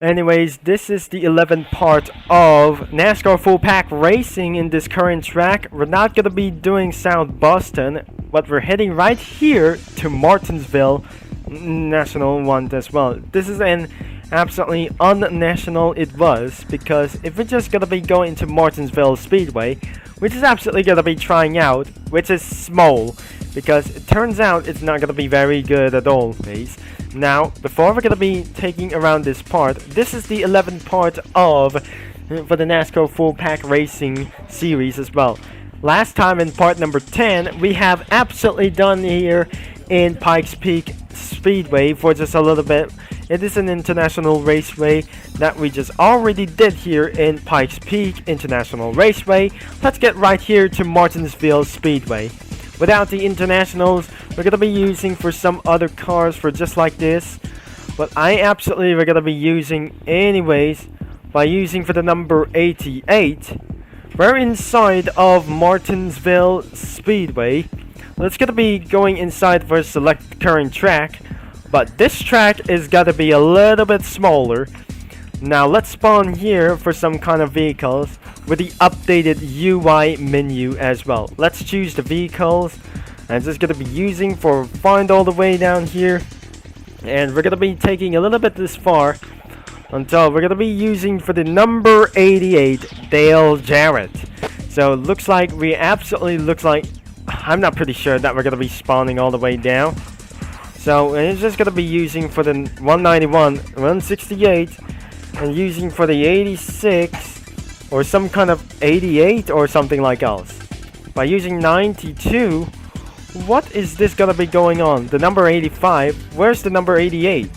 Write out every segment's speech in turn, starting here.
Anyways, this is the 11th part of NASCAR full pack racing in this current track. We're not gonna be doing South Boston, but we're heading right here to Martinsville National one as well. This is an absolutely unnational it was, because if we're just gonna be going to Martinsville Speedway, which is absolutely gonna be trying out, which is small, because it turns out it's not gonna be very good at all, please. Now, before we're gonna be taking around this part, this is the 11th part of for the NASCAR full pack racing series as well. Last time in part number 10, we have absolutely done here in Pikes Peak Speedway for just a little bit. It is an international raceway that we just already did here in Pikes Peak International Raceway. Let's get right here to Martinsville Speedway. Without the internationals, we're gonna be using for some other cars for just like this, but we're gonna be using anyways by using for the number 88. We're inside of Martinsville Speedway. It's gonna be going inside for select current track, but this track is gotta be a little bit smaller. Now let's spawn here for some kind of vehicles with the updated UI menu as well. Let's choose the vehicles, and it's just gonna be using for find all the way down here, and we're gonna be taking a little bit this far until we're gonna be using for the number 88 Dale Jarrett. So it looks like I'm not pretty sure that we're gonna be spawning all the way down. So it's just gonna be using for the 191, 168, and using for the 86 or some kind of 88 or something like else. By using 92, what is this gonna be going on? The number 85, where's the number 88?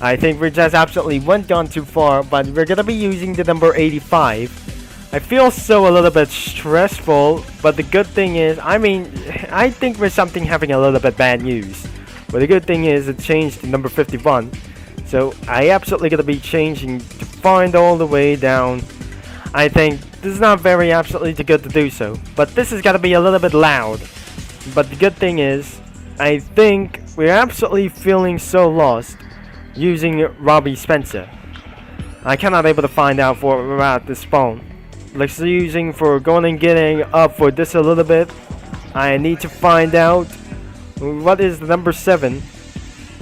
I think we just absolutely gone too far, but we're gonna be using the number 85. I feel so a little bit stressful, but the good thing is, I think we're something having a little bit bad news. But the good thing is it changed to number 51. So I absolutely gonna be changing to find all the way down. I think this is not very absolutely too good to do so, but this is gonna be a little bit loud. But the good thing is, I think we're absolutely feeling so lost using Robbie Spencer. I cannot able to find out for we're at the spawn. Let's using for going and getting up for this a little bit. I need to find out what is the number 7.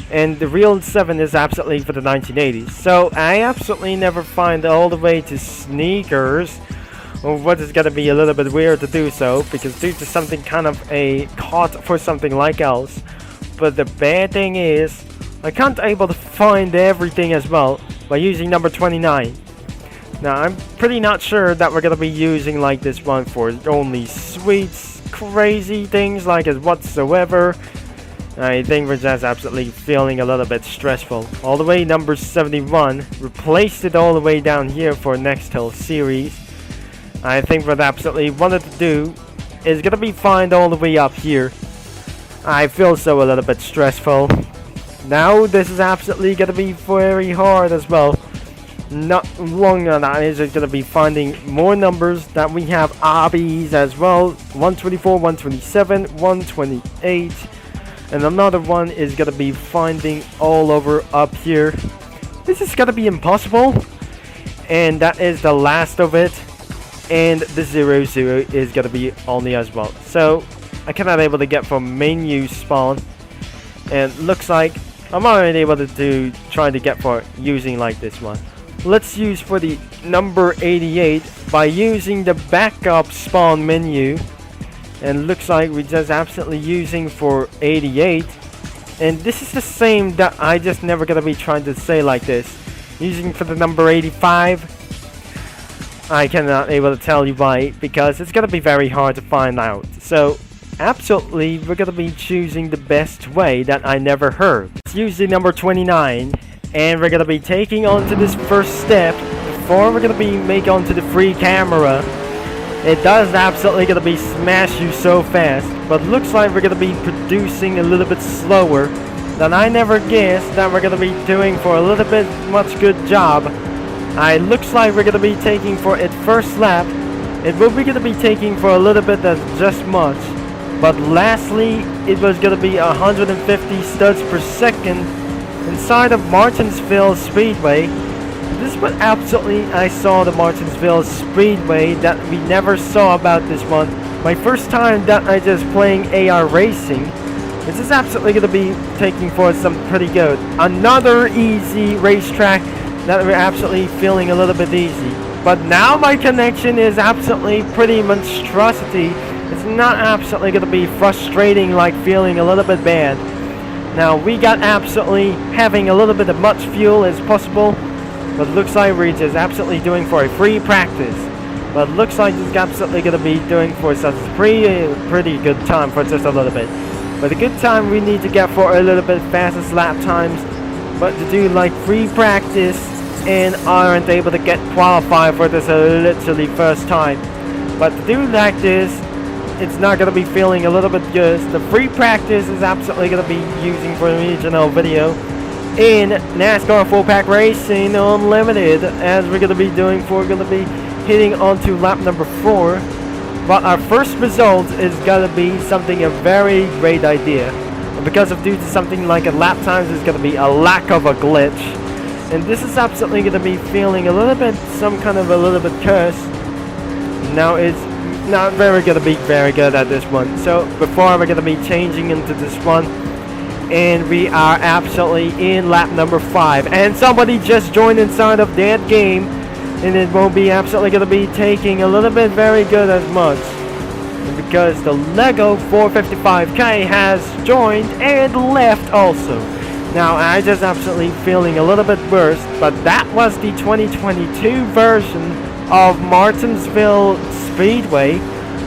And the real 7 is absolutely for the 1980s. So I absolutely never find all the way to sneakers, or what is gonna be a little bit weird to do so, because due to something kind of a caught for something like else. But the bad thing is, I can't able to find everything as well by using number 29. Now I'm pretty not sure that we're gonna be using like this one for only sweets, crazy things like it whatsoever. I think we're just absolutely feeling a little bit stressful. All the way number 71, replaced it all the way down here for Next Hill series. I think what I absolutely wanted to do is gonna be find all the way up here. I feel so a little bit stressful. Now this is absolutely gonna be very hard as well. Not long on that is gonna be finding more numbers that we have obbies as well. 124, 127, 128. And another one is gonna be finding all over up here. This is gonna be impossible. And that is the last of it. And the 00 is gonna be only as well. So I cannot able to get from menu spawn. And looks like I'm already able to do trying to get for using like this one. Let's use for the number 88 by using the backup spawn menu. And looks like we're just absolutely using for 88, and this is the same that I just never gonna be trying to say like this. Using for the number 85, I cannot able to tell you why, because it's gonna be very hard to find out. So absolutely we're gonna be choosing the best way that I never heard. Let's use the number 29, and we're gonna be taking on to this first step before we're gonna be make onto the free camera. It does absolutely gonna be smash you so fast, but looks like we're gonna be producing a little bit slower than I never guessed that we're gonna be doing for a little bit much good job. Looks like we're gonna be taking for it first lap. It will be gonna be taking for a little bit that's just much, but lastly it was gonna be 150 studs per second inside of Martinsville Speedway. This is what absolutely I saw the Martinsville Speedway that we never saw about this one. My first time that I just playing AR Racing. This is absolutely going to be taking for some pretty good. Another easy racetrack that we're absolutely feeling a little bit easy. But now my connection is absolutely pretty monstrosity. It's not absolutely going to be frustrating, like feeling a little bit bad. Now we got absolutely having a little bit of much fuel as possible. But looks like we're just absolutely doing for a free practice. But looks like it's absolutely going to be doing for such a pretty good time for just a little bit. But a good time we need to get for a little bit fastest lap times. But to do like free practice and aren't able to get qualified for this literally first time. But to do like this, it's not going to be feeling a little bit good. The free practice is absolutely going to be using for the regional video in NASCAR full pack racing unlimited, as we're going to be doing for going to be hitting onto lap number 4. But our first result is going to be something a very great idea, and because of due to something like a lap times is going to be a lack of a glitch, and this is absolutely going to be feeling a little bit some kind of a little bit curse. Now it's not very going to be very good at this one. So before we're going to be changing into this one, and we are absolutely in lap number 5, and somebody just joined inside of that game, and it won't be absolutely going to be taking a little bit very good as much, because the Lego 455K has joined and left also. Now I just absolutely feeling a little bit worse, but that was the 2022 version of Martinsville Speedway.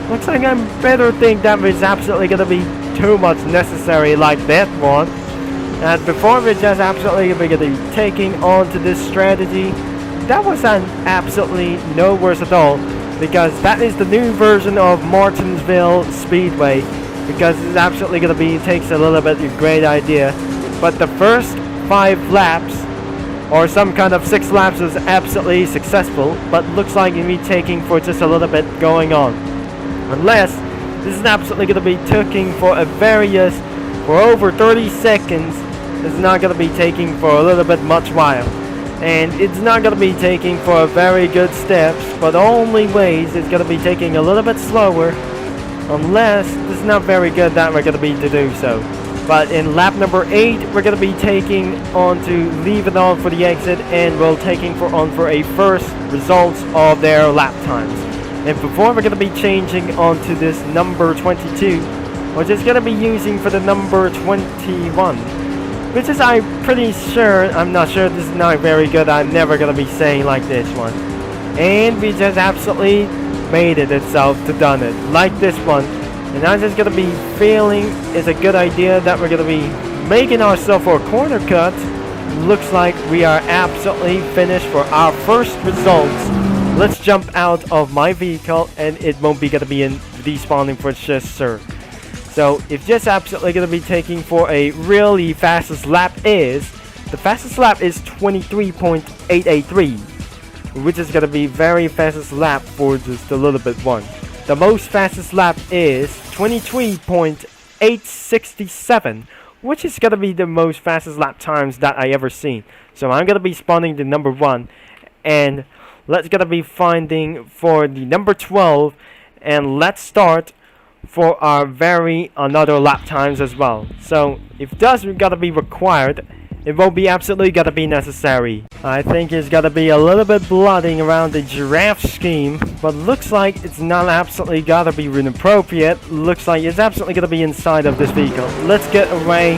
Looks like I better think that was absolutely going to be too much necessary like that one. And before we just absolutely going to be taking on to this strategy, that was an absolutely no worse at all, because that is the new version of Martinsville Speedway, because it's absolutely going to be takes a little bit of a great idea. But the first 5 laps or some kind of 6 laps was absolutely successful, but looks like we taking for just a little bit going on, unless this is absolutely going to be taking for a various for over 30 seconds. It's not going to be taking for a little bit much while, and it's not going to be taking for very good steps, but only ways it's going to be taking a little bit slower, unless it's not very good that we're going to be to do so. But in lap number 8, we're going to be taking on to leave it on for the exit, and we'll taking for on for a first results of their lap times. And before we're going to be changing on to this number 22, we're just going to be using for the number 21, which is I'm pretty sure, I'm not sure, this is not very good. I'm never going to be saying like this one. And we just absolutely made it itself to done it like this one. And I'm just going to be feeling it's a good idea that we're going to be making ourselves for a corner cut. Looks like we are absolutely finished for our first results. Let's jump out of my vehicle, and it won't be going to be in despawning for just sir. So if just absolutely going to be taking for a really fastest lap is, the fastest lap is 23.883, which is going to be very fastest lap for just a little bit one. The most fastest lap is 23.867, which is going to be the most fastest lap times that I ever seen. So I'm going to be spawning the number 1, and let's going to be finding for the number 12, and let's start for our very another lap times as well. So if that's got to be required, it won't be absolutely got to be necessary. I think it's got to be a little bit blooding around the giraffe scheme, but looks like it's not absolutely got to be inappropriate. Looks like it's absolutely going to be inside of this vehicle. Let's get away,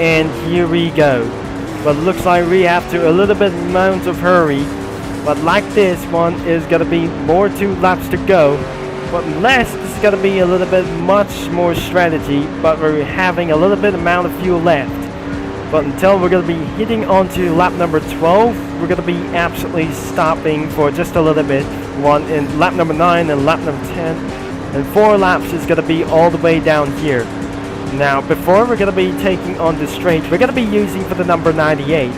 and here we go. But looks like we have to a little bit amount of hurry, but like this one is going to be more 2 laps to go. But unless this is going to be a little bit much more strategy, but we're having a little bit amount of fuel left. But until we're going to be hitting onto lap number 12, we're going to be absolutely stopping for just a little bit. One in lap number 9 and lap number 10. And 4 laps is going to be all the way down here. Now, before we're going to be taking on the straight, we're going to be using for the number 98.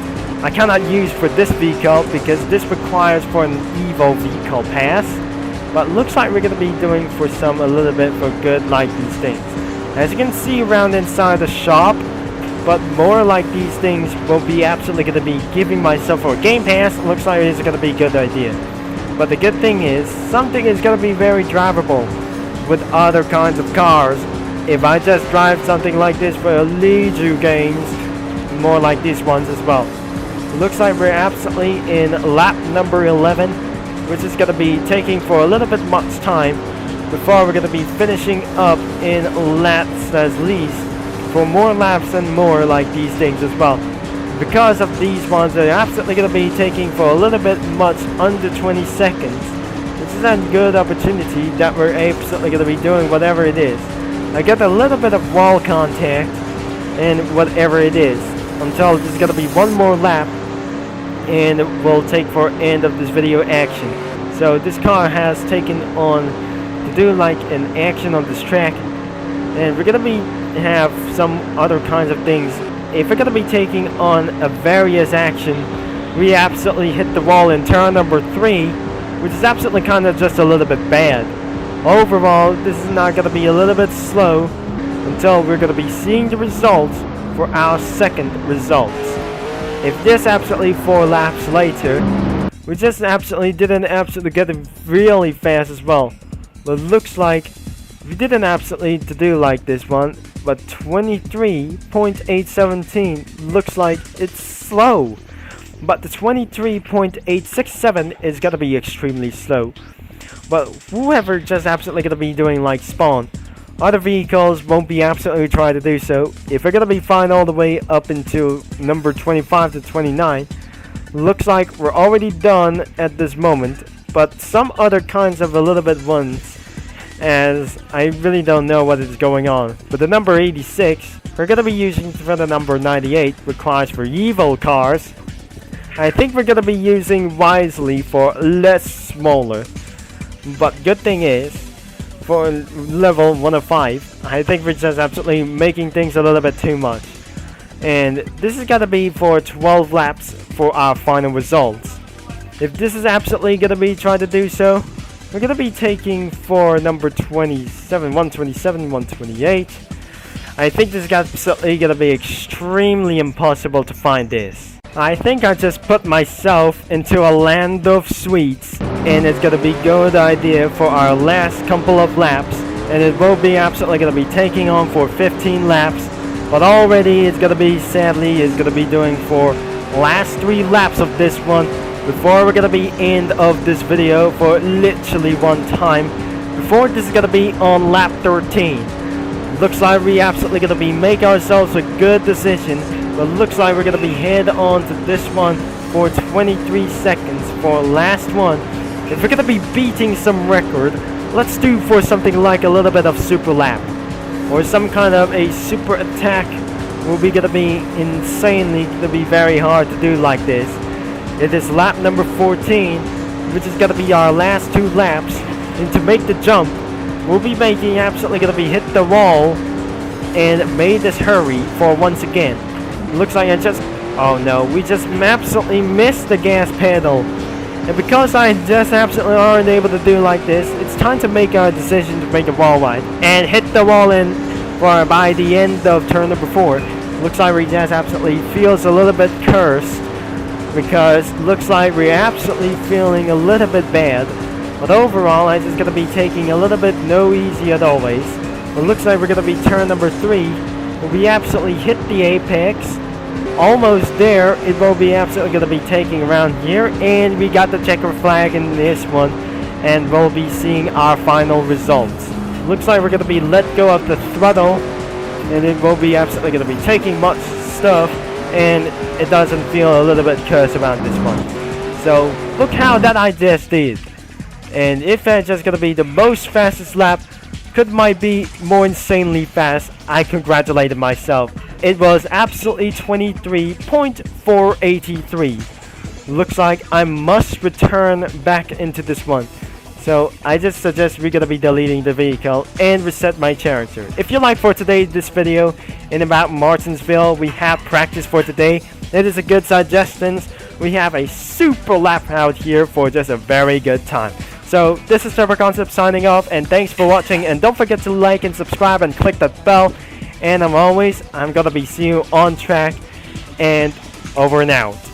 I cannot use for this vehicle because this requires for an Evo vehicle pass. But looks like we're going to be doing for some a little bit for good like these things. As you can see around inside the shop, but more like these things will be absolutely going to be giving myself for a Game Pass. Looks like it's going to be a good idea. But the good thing is, something is going to be very drivable with other kinds of cars. If I just drive something like this for leisure games, more like these ones as well. Looks like we're absolutely in lap number 11, which is going to be taking for a little bit much time before we're going to be finishing up in laps as least for more laps and more like these things as well. Because of these ones, they're absolutely going to be taking for a little bit much under 20 seconds. This is a good opportunity that we're absolutely going to be doing whatever it is. I get a little bit of wall contact and whatever it is until there's going to be one more lap and we'll take for end of this video action. So this car has taken on to do like an action on this track, and we're going to be have some other kinds of things. If we're going to be taking on a various action, we absolutely hit the wall in turn number 3, which is absolutely kind of just a little bit bad. Overall, this is not going to be a little bit slow until we're going to be seeing the results for our second results. If this absolutely 4 laps later, we just absolutely didn't absolutely get it really fast as well. But looks like we didn't absolutely to do like this one, but 23.817 looks like it's slow. But the 23.867 is going to be extremely slow. But whoever just absolutely going to be doing like spawn, other vehicles won't be absolutely trying to do so. If we're going to be fine all the way up into number 25 to 29, looks like we're already done at this moment. But some other kinds of a little bit ones, as I really don't know what is going on. But the number 86, we're going to be using for the number 98, requires for evil cars. I think we're going to be using wisely for less smaller. But good thing is, for level 105, I think we're just absolutely making things a little bit too much. And this is going to be for 12 laps for our final results. If this is absolutely going to be trying to do so, we're going to be taking for number 27, 127, 128. I think this is absolutely going to be extremely impossible to find this. I think I just put myself into a land of sweets, and it's going to be a good idea for our last couple of laps, and it will be absolutely going to be taking on for 15 laps, but already it's going to be, sadly, it's going to be doing for last 3 laps of this one before we're going to be end of this video for literally one time, before this is going to be on lap 13. Looks like we absolutely going to be make ourselves a good decision. But looks like we're going to be head on to this one for 23 seconds for last one. If we're going to be beating some record, let's do for something like a little bit of super lap. Or some kind of a super attack will be going to be insanely going to be very hard to do like this. It is lap number 14, which is going to be our last 2 laps. And to make the jump, we'll be making absolutely going to be hit the wall and made this hurry for once again. Looks like I just, oh no, we just absolutely missed the gas pedal. And because I just absolutely aren't able to do like this, it's time to make our decision to make a wall ride and hit the wall in for by the end of turn number 4. Looks like we just absolutely feels a little bit cursed, because looks like we're absolutely feeling a little bit bad. But overall, I'm just going to be taking a little bit no easy as always. But looks like we're going to be turn number 3. We absolutely hit the apex. Almost there. It will be absolutely going to be taking around here. And we got the checker flag in this one. And we'll be seeing our final results. Looks like we're going to be let go of the throttle. And it will be absolutely going to be taking much stuff. And it doesn't feel a little bit cursed around this one. So look how that I just did. And if that's just going to be the most fastest lap, might be more insanely fast, I congratulated myself. It was absolutely 23.483. Looks like I must return back into this one. So I just suggest we're gonna be deleting the vehicle and reset my character. If you like for today this video in about Martinsville, we have practice for today. It is a good suggestion. We have a super lap out here for just a very good time. So this is Server Concept signing off, and thanks for watching, and don't forget to like and subscribe and click that bell. And I'm gonna be seeing you on track, and over and out.